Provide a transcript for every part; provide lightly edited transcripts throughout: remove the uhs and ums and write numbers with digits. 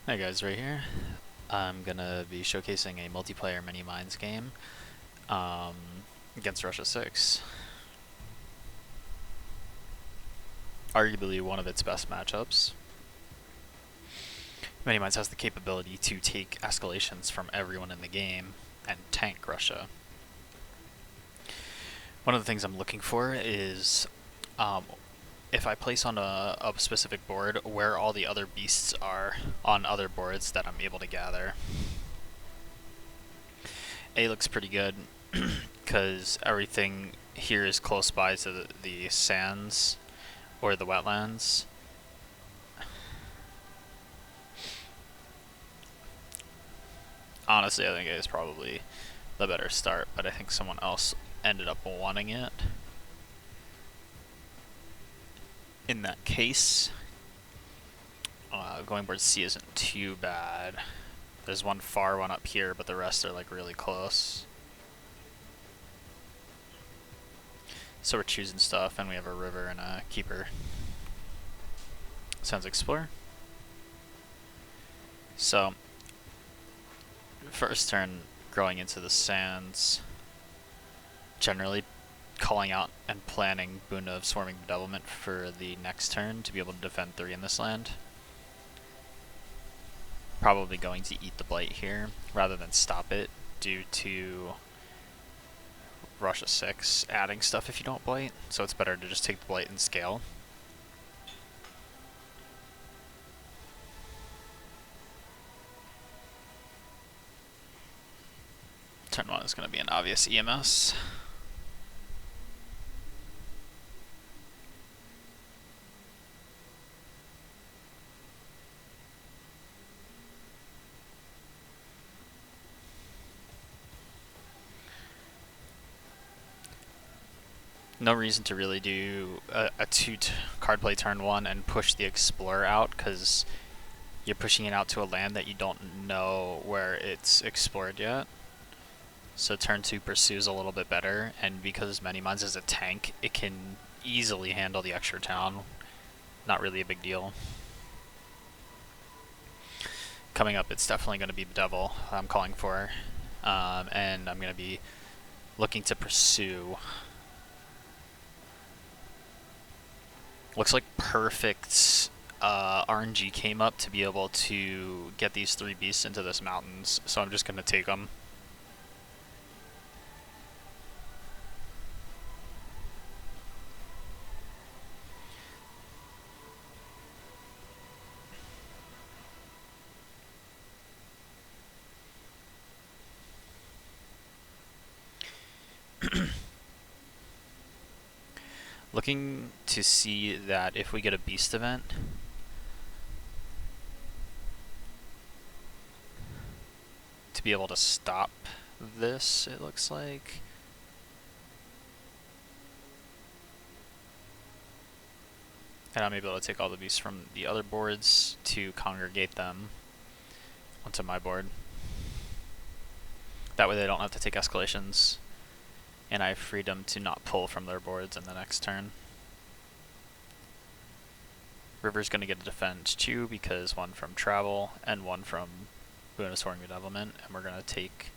Hey guys, right here. I'm gonna be showcasing a multiplayer Mini Mines game um, against Russia 6. Arguably one of its best matchups. Mini Mines has the capability to take escalations from everyone in the game and tank Russia. One of the things I'm looking for is um, if I place on a specific board, where all the other beasts are on other boards that I'm able to gather. A looks pretty good because everything here is close by to the sands or the wetlands. Honestly, I think it is probably the better start, but I think someone else ended up wanting it. In that case, going board C isn't too bad. There's one far one up here, but the rest are like really close. So we're choosing stuff, and we have a river and a keeper. Sounds explore. So, first turn, growing into the sands. Generally calling out and planning Boon of Swarming Bedevilment for the next turn to be able to defend 3 in this land. Probably going to eat the Blight here rather than stop it due to Russia 6 adding stuff if you don't Blight, so it's better to just take the Blight and scale. Turn 1 is going to be an obvious EMS. No reason to really do a 2 card play turn 1 and push the Explorer out, because you're pushing it out to a land that you don't know where it's explored yet. So turn 2 pursues a little bit better, and because Mini Mines is a tank, it can easily handle the extra town. Not really a big deal. Coming up, it's definitely going to be Bedevil I'm calling for, and I'm going to be looking to pursue. Looks like perfect RNG came up to be able to get these 3 beasts into this mountains, so I'm just going to take them. Looking to see that if we get a beast event, to be able to stop this, it looks like. And I'm able to take all the beasts from the other boards to congregate them onto my board. That way they don't have to take escalations, and I have freedom to not pull from their boards in the next turn. River's going to get a defend 2 because 1 from travel and 1 from Boon of Swarming Bedevilment, and we're going to take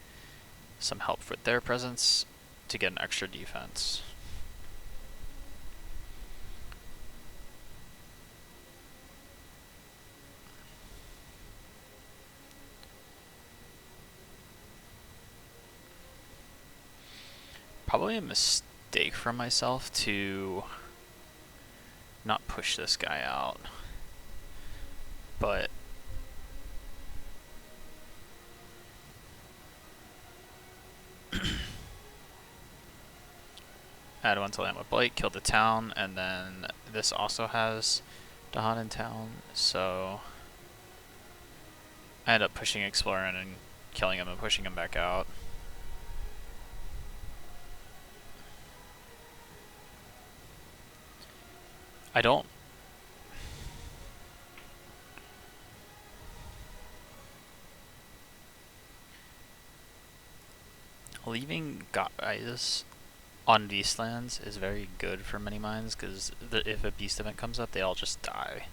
some help with their presence to get an extra defense. Probably a mistake from myself to not push this guy out, but add 1 to land with Blight, kill the town, and then this also has Dahan in town, so I end up pushing Explorer in and killing him and pushing him back out. I don't... Leaving guys on beast lands is very good for Mini Mines, because if a beast event comes up, they all just die.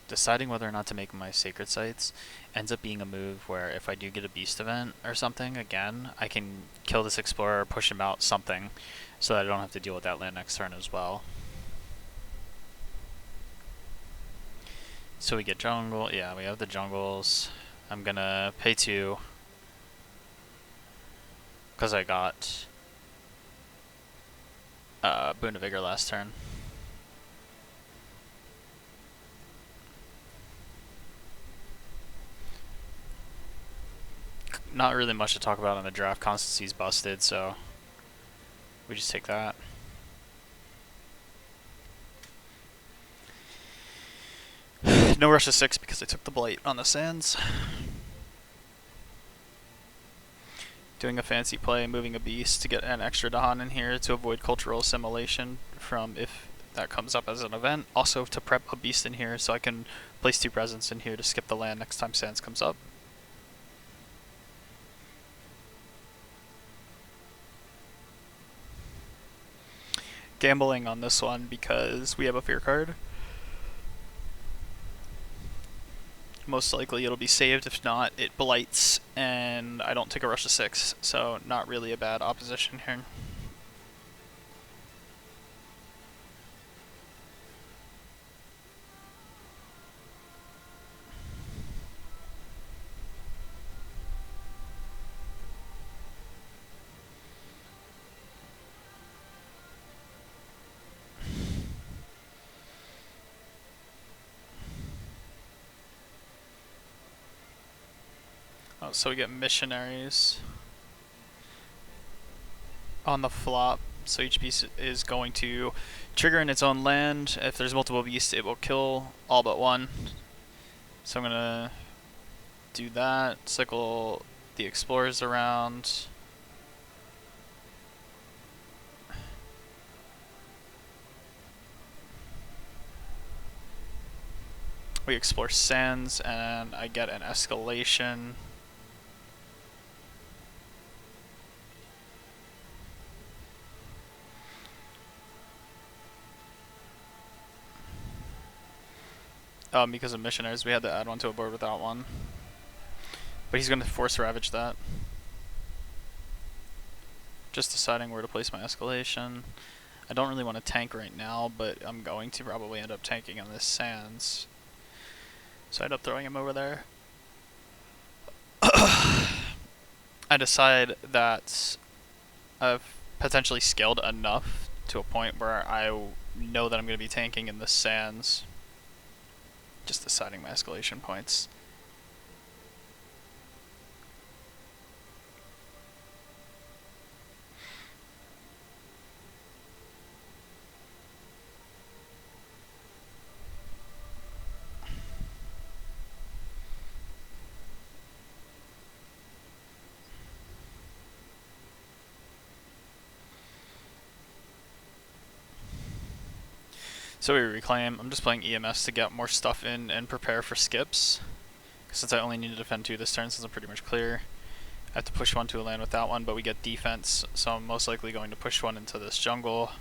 deciding whether or not to make my sacred sites ends up being a move where if I do get a beast event or something again, I can kill this explorer, push him out something, so that I don't have to deal with that land next turn as well. So we get jungle, yeah, we have the jungles. I'm gonna pay 2 because I got Boon of Vigor last turn. Not really much to talk about on the draft. Constancy's busted, so we just take that. No rush to 6 because I took the blight on the sands. Doing a fancy play, moving a beast to get an extra Dahan in here to avoid cultural assimilation from if that comes up as an event. Also to prep a beast in here so I can place 2 presents in here to skip the land next time sands comes up. Gambling on this one because we have a fear card. Most likely it'll be saved. If not, it blights and I don't take a rush to 6, so not really a bad opposition here. Oh, so we get missionaries on the flop. So each piece is going to trigger in its own land. If there's multiple beasts, it will kill all but one. So I'm gonna do that. Cycle the explorers around. We explore sands and I get an escalation. Because of missionaries, we had to add one to a board without one. But he's going to force ravage that. Just deciding where to place my escalation. I don't really want to tank right now, but I'm going to probably end up tanking on this sands. So I end up throwing him over there. I decide that I've potentially scaled enough to a point where I know that I'm going to be tanking in the sands. Just deciding my escalation points. So we reclaim. I'm just playing EMS to get more stuff in and prepare for skips. Since I only need to defend 2 this turn, since I'm pretty much clear. I have to push 1 to a land with that one, but we get defense, so I'm most likely going to push 1 into this jungle.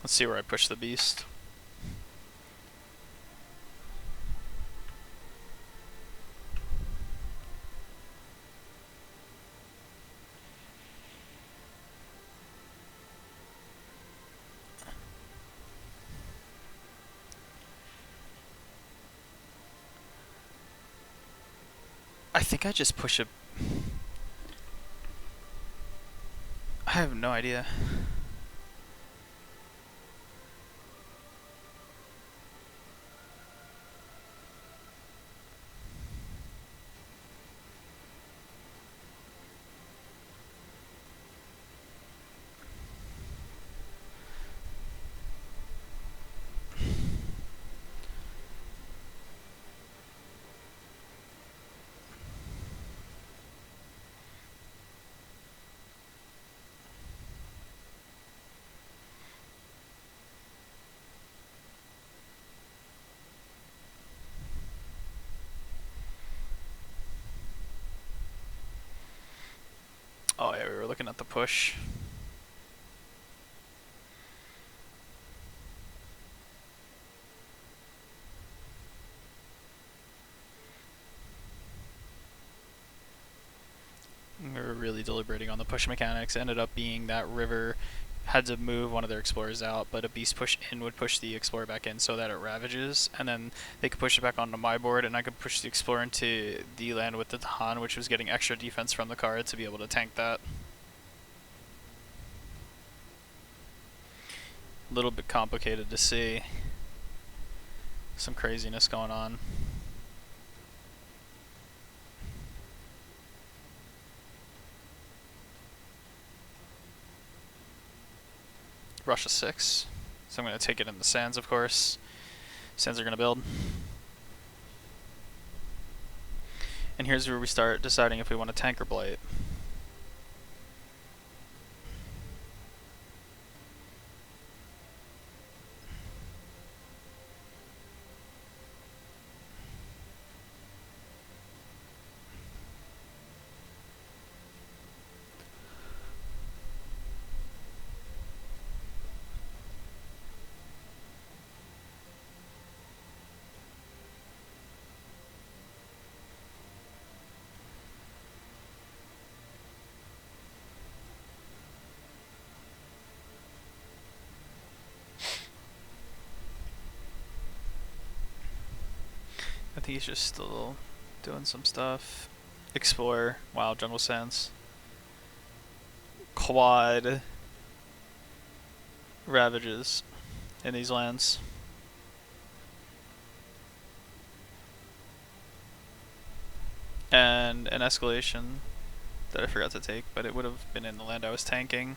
Let's see where I push the beast. I think I just push a... I have no idea. looking at the push. We were really deliberating on the push mechanics. Ended up being that River had to move one of their explorers out, but a beast push in would push the explorer back in so that it ravages, and then they could push it back onto my board, and I could push the explorer into the land with the Han, which was getting extra defense from the card to be able to tank that. A little bit complicated to see. Some craziness going on. Russia 6. So I'm going to take it in the sands, of course. Sands are going to build. And here's where we start deciding if we want to tank or blight. I think he's just still doing some stuff. Explore. Wow, Jungle Sands. Quad ravages in these lands. And an escalation that I forgot to take, but it would have been in the land I was tanking.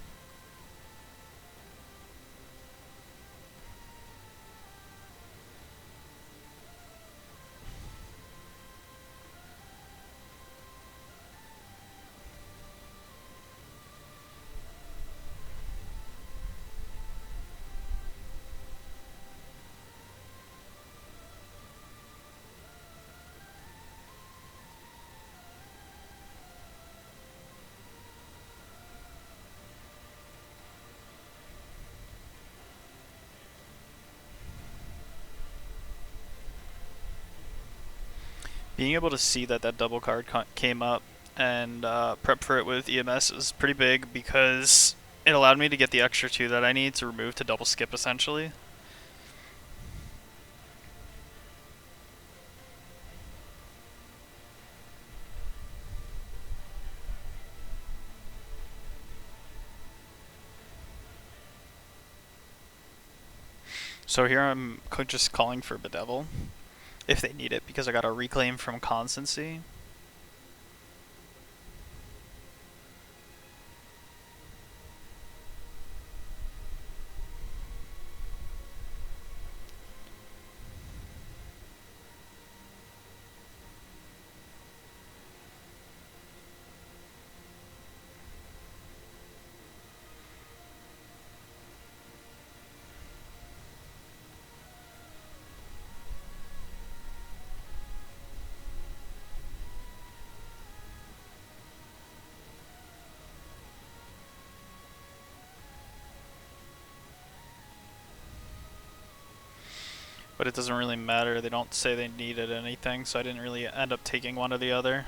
Being able to see that that double card came up and prep for it with EMS is pretty big because it allowed me to get the extra 2 that I need to remove to double skip essentially. So here I'm just calling for Bedevil if they need it because I got a reclaim from Constancy. But it doesn't really matter. They don't say they needed anything, so I didn't really end up taking one or the other.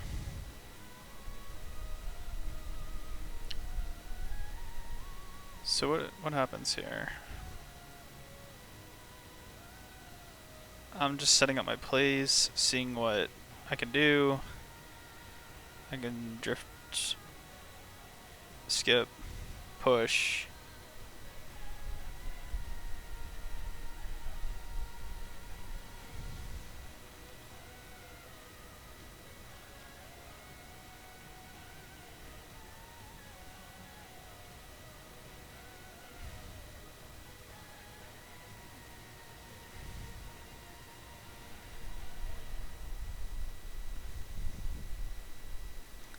So what happens here? I'm just setting up my plays, seeing what I can do. I can drift, skip, push.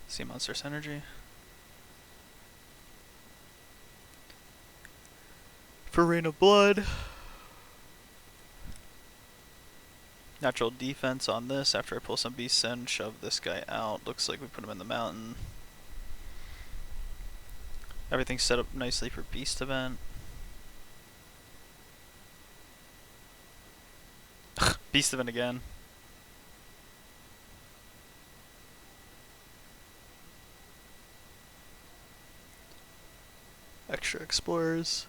See Monster Synergy. For Rain of Blood. Natural defense on this after I pull some beasts in, shove this guy out. Looks like we put him in the mountain. Everything's set up nicely for beast event. Beast event again. Extra explorers.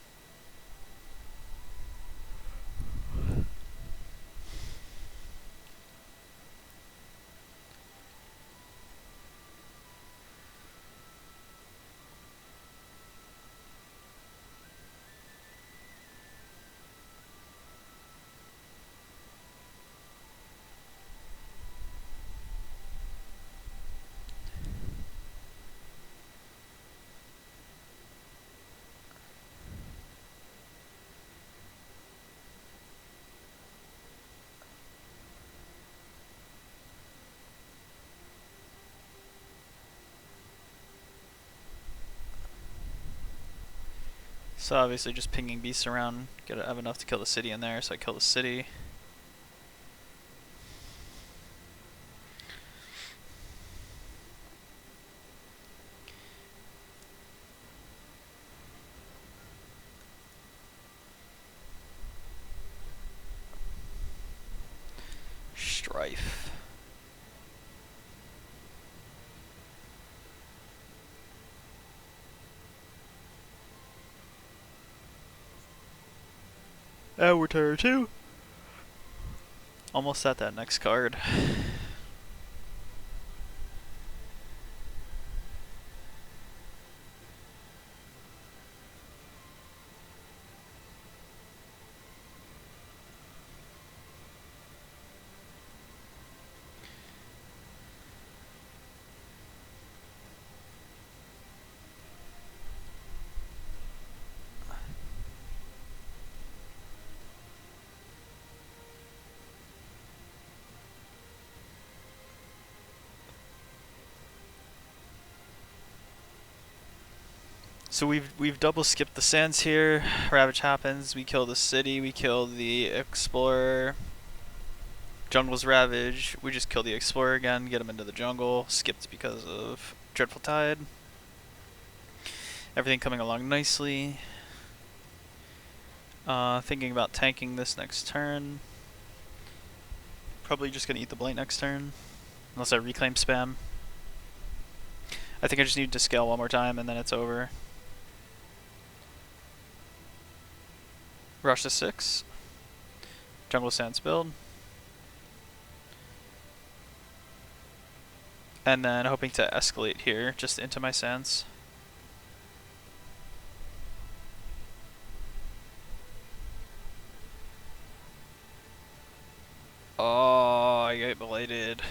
So obviously just pinging beasts around, gotta have enough to kill the city in there, so I kill the city. Strife. We're tier 2. Almost at that next card. So we've double skipped the sands here. Ravage happens. We kill the city. We kill the explorer. Jungle's ravage. We just kill the explorer again. Get him into the jungle. Skipped because of Dreadful Tide. Everything coming along nicely. Thinking about tanking this next turn. Probably just gonna eat the blight next turn, unless I reclaim spam. I think I just need to scale one more time and then it's over. Rush to 6. Jungle Sands build. And then hoping to escalate here, just into my sands. Oh, I get blighted.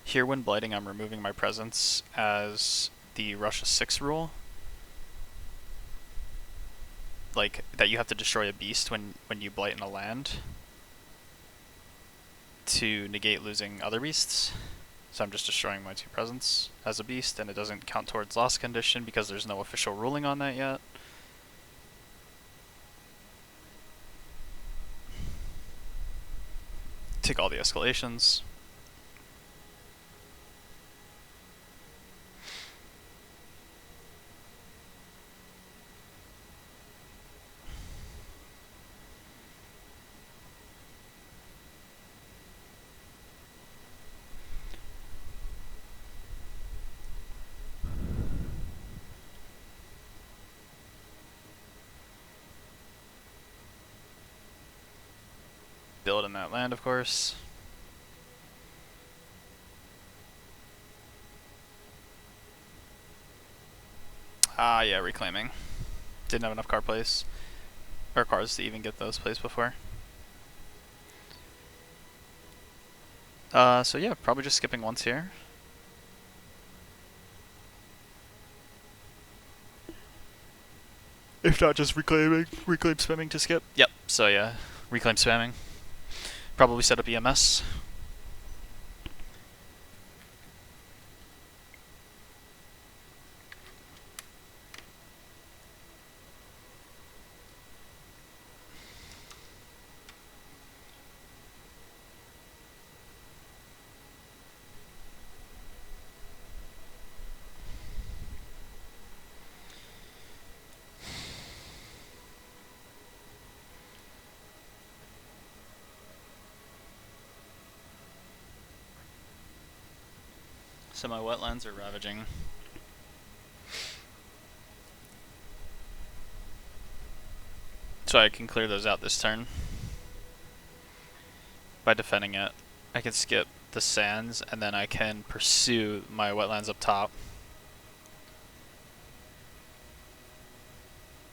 Here when blighting, I'm removing my presence as the Russia 6 rule. Like, that you have to destroy a beast when you blight in a land to negate losing other beasts. So I'm just destroying my 2 presence as a beast, and it doesn't count towards loss condition because there's no official ruling on that yet. Take all the escalations. Build in that land, of course. Ah, yeah, reclaiming. Didn't have enough card plays. Or cards to even get those plays before. So yeah, probably just skipping once here. If not, just reclaim spamming to skip. Yep. So yeah, reclaim spamming. Probably set up EMS. So my wetlands are ravaging. So I can clear those out this turn. By defending it. I can skip the sands and then I can pursue my wetlands up top.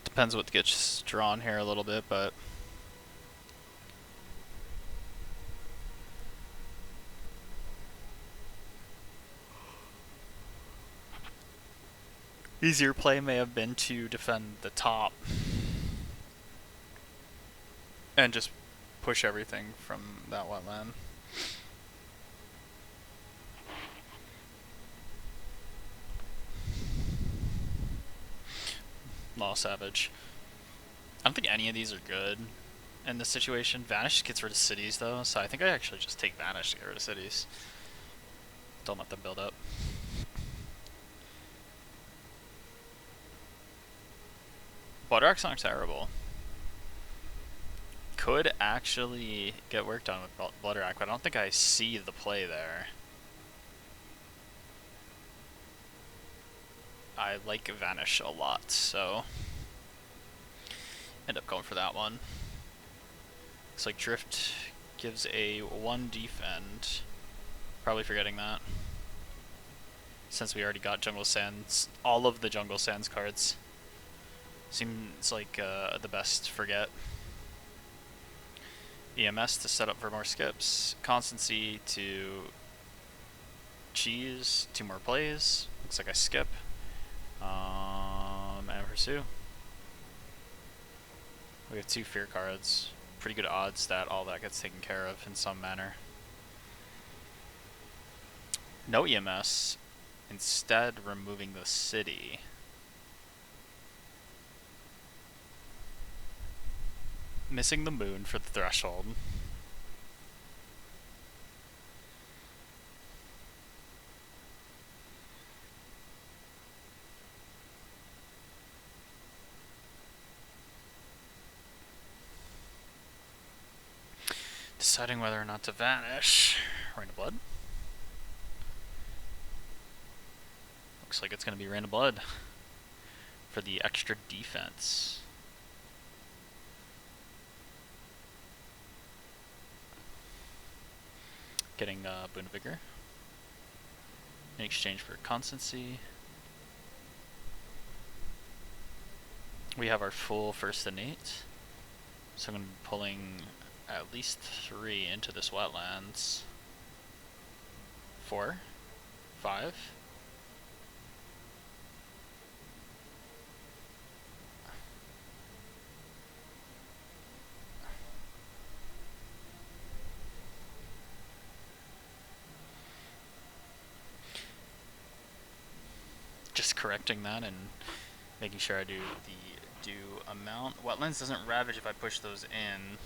Depends what gets drawn here a little bit, but easier play may have been to defend the top and just push everything from that wetland. Law Savage. I don't think any of these are good in this situation. Vanish gets rid of cities though, so I think I actually just take Vanish to get rid of cities. Don't let them build up. Bloodrock's not terrible. Could actually get work done with Bloodrock, but I don't think I see the play there. I like Vanish a lot, so end up going for that one. Looks like Drift gives a 1 defend. Probably forgetting that. Since we already got Jungle Sands, all of the Jungle Sands cards. Seems like the best forget. EMS to set up for more skips. Constancy to cheese 2 more plays. Looks like I skip. And pursue. We have 2 fear cards. Pretty good odds that all that gets taken care of in some manner. No EMS. Instead, removing the city. Missing the moon for the threshold. Deciding whether or not to vanish. Rain of Blood. Looks like it's going to be Rain of Blood for the extra defense. Getting Boon of Vigor in exchange for Constancy. We have our full first innate, so I'm going to be pulling at least 3 into this wetlands. 4, 5. Just correcting that and making sure I do the due amount. Wetlands doesn't ravage if I push those in.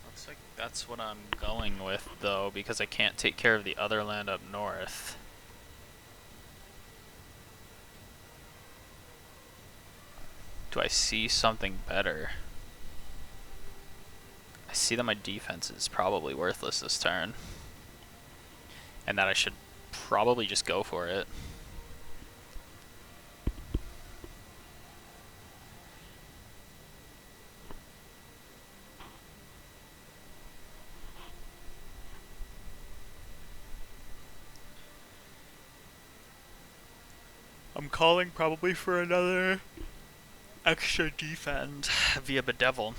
Looks like that's what I'm going with though, because I can't take care of the other land up north. Do I see something better? I see that my defense is probably worthless this turn. And that I should probably just go for it. I'm calling probably for another extra defend via Bedevil.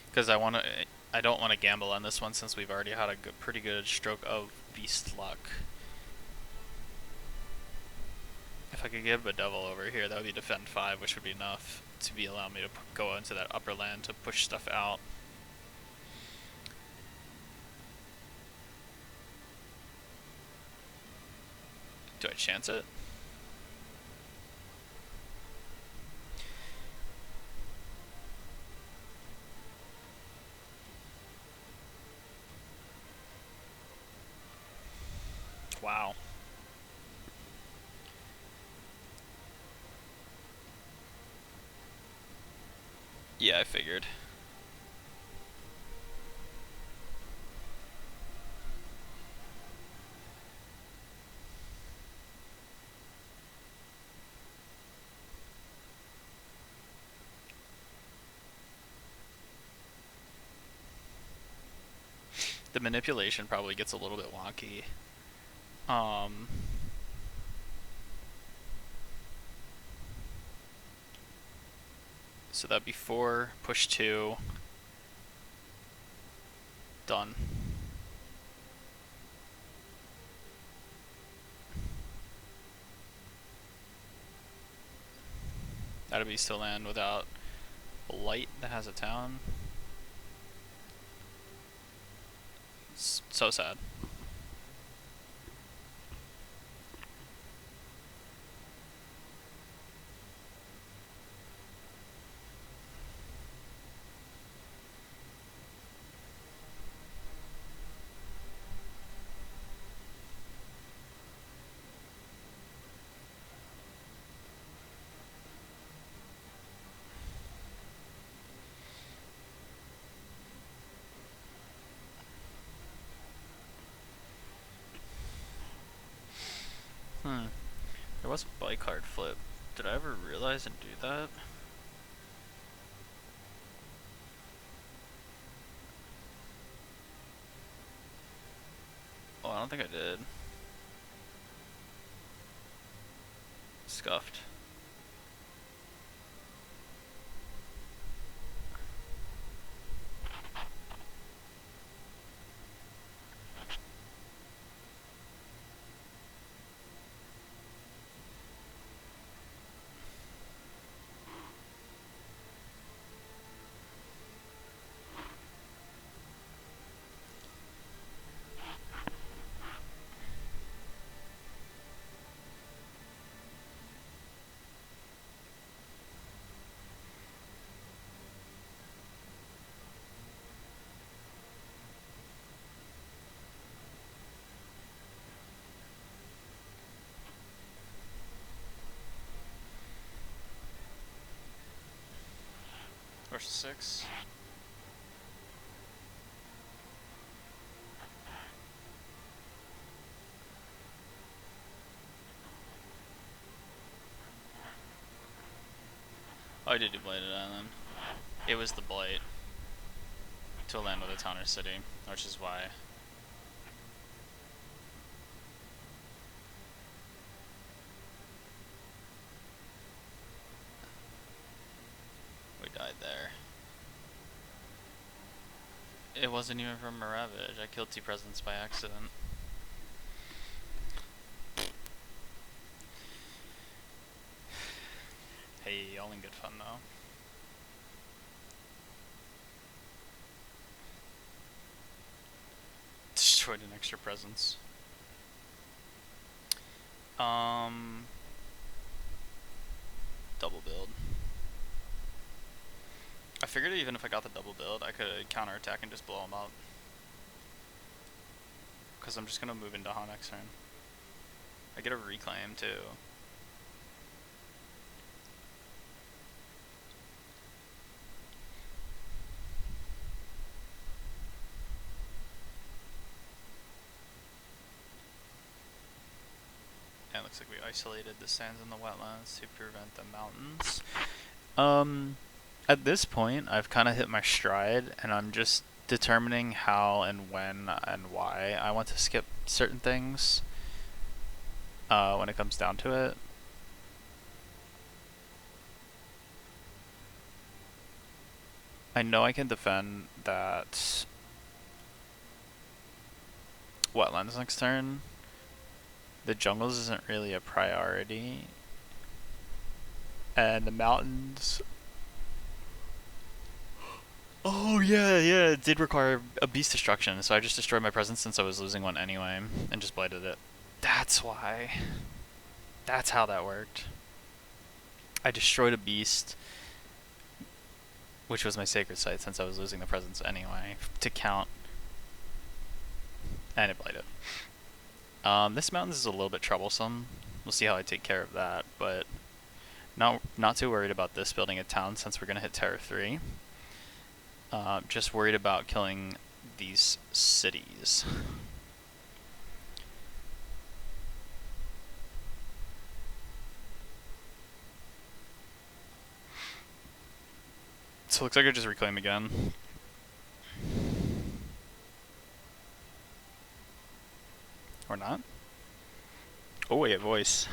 Because I don't want to gamble on this one since we've already had a pretty good stroke of Beast Luck. If I could give Bedevil over here, that would be defend 5, which would be enough to allow me to go into that upper land to push stuff out. Do I chance it? Wow. Yeah, I figured. The manipulation probably gets a little bit wonky. So that'd be 4, push 2, done. That'd be still land without a light that has a town. It's so sad. There was a bike card flip. Did I ever realize and do that? Oh, I don't think I did. Scuffed. Or 6. Oh, I did do Blighted Island. It was the Blight to land with a town or city, which is why. We died there. It wasn't even from Maravage. I killed 2 presents by accident. Hey, all in good fun though. Destroyed an extra presence. Double build. I figured even if I got the double build, I could counterattack and just blow them up. Because I'm just going to move into Han next turn. I get a reclaim too. And it looks like we isolated the sands and the wetlands to prevent the mountains. At this point, I've kind of hit my stride, and I'm just determining how and when and why I want to skip certain things when it comes down to it. I know I can defend that wetlands next turn. The jungles isn't really a priority. And the mountains... Oh yeah, it did require a beast destruction, so I just destroyed my presence since I was losing one anyway, and just blighted it. That's why. That's how that worked. I destroyed a beast, which was my sacred site since I was losing the presence anyway, to count, and it blighted. This mountains is a little bit troublesome. We'll see how I take care of that, but not too worried about this building a town since we're gonna hit Terror 3. Just worried about killing these cities. So it looks like I just reclaim again. Or not. Oh wait, voice.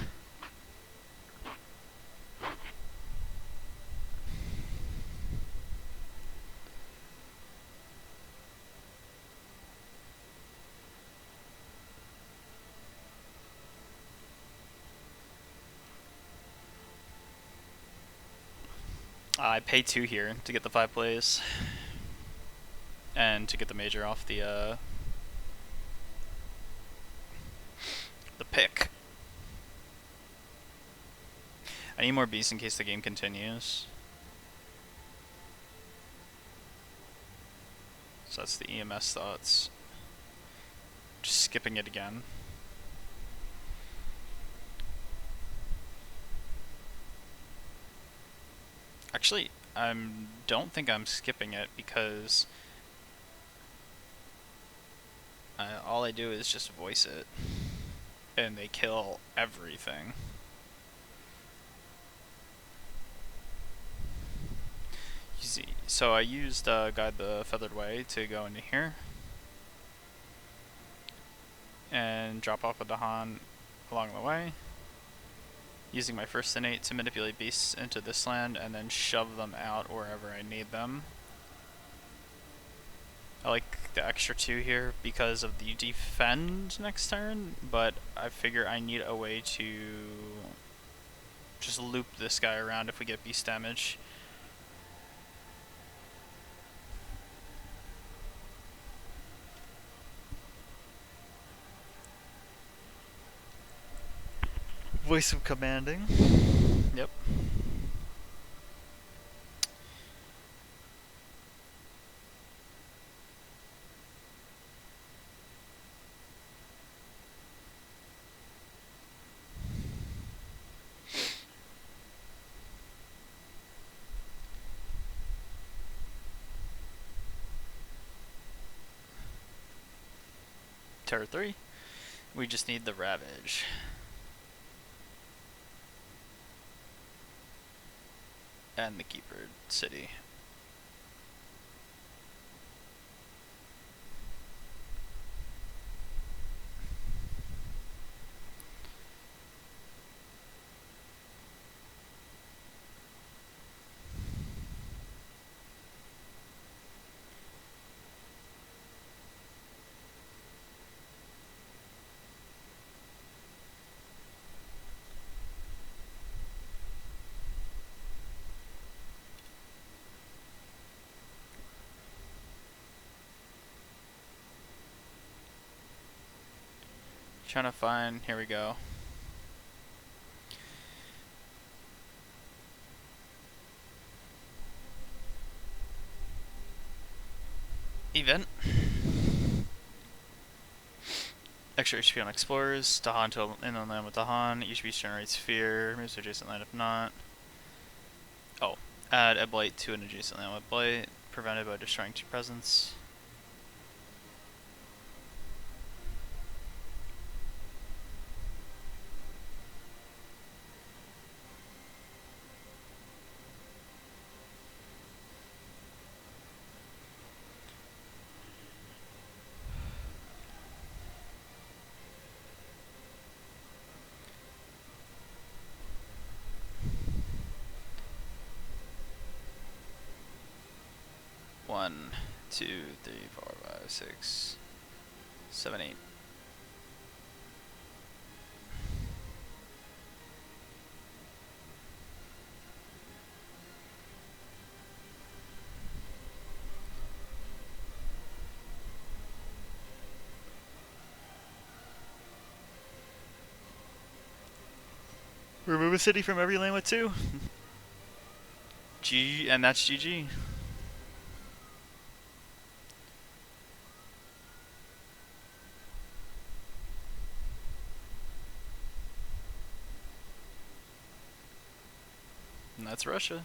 I pay 2 here to get the 5 plays. And to get the major off the pick. I need more beasts in case the game continues. So that's the EMS thoughts. Just skipping it again. Actually, I don't think I'm skipping it because all I do is just voice it, and they kill everything. You see, so I used Guide the Feathered Way to go into here and drop off a Dahan along the way, using my first innate to manipulate beasts into this land and then shove them out wherever I need them. I like the extra 2 here because of the defend next turn, but I figure I need a way to just loop this guy around if we get beast damage. Voice of commanding. Yep. Terror 3. We just need the Ravage. And the Keeper City. Trying to find, here we go. Event. Extra HP on Explorers. Dahan to inland land with Dahan. Each beast generates fear. Moves to adjacent land if not. Oh. Add a blight to an adjacent land with blight. Prevented by destroying 2 presence. 1, 2, 3, 4, 5, 6, 7, 8. Remove a city from every lane with 2. G, and that's GG. And that's Russia.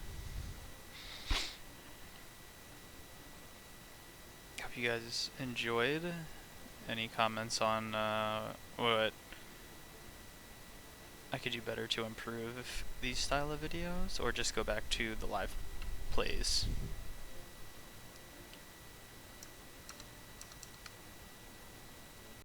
Hope you guys enjoyed. Any comments on what I could do better to improve these style of videos, or just go back to the live plays?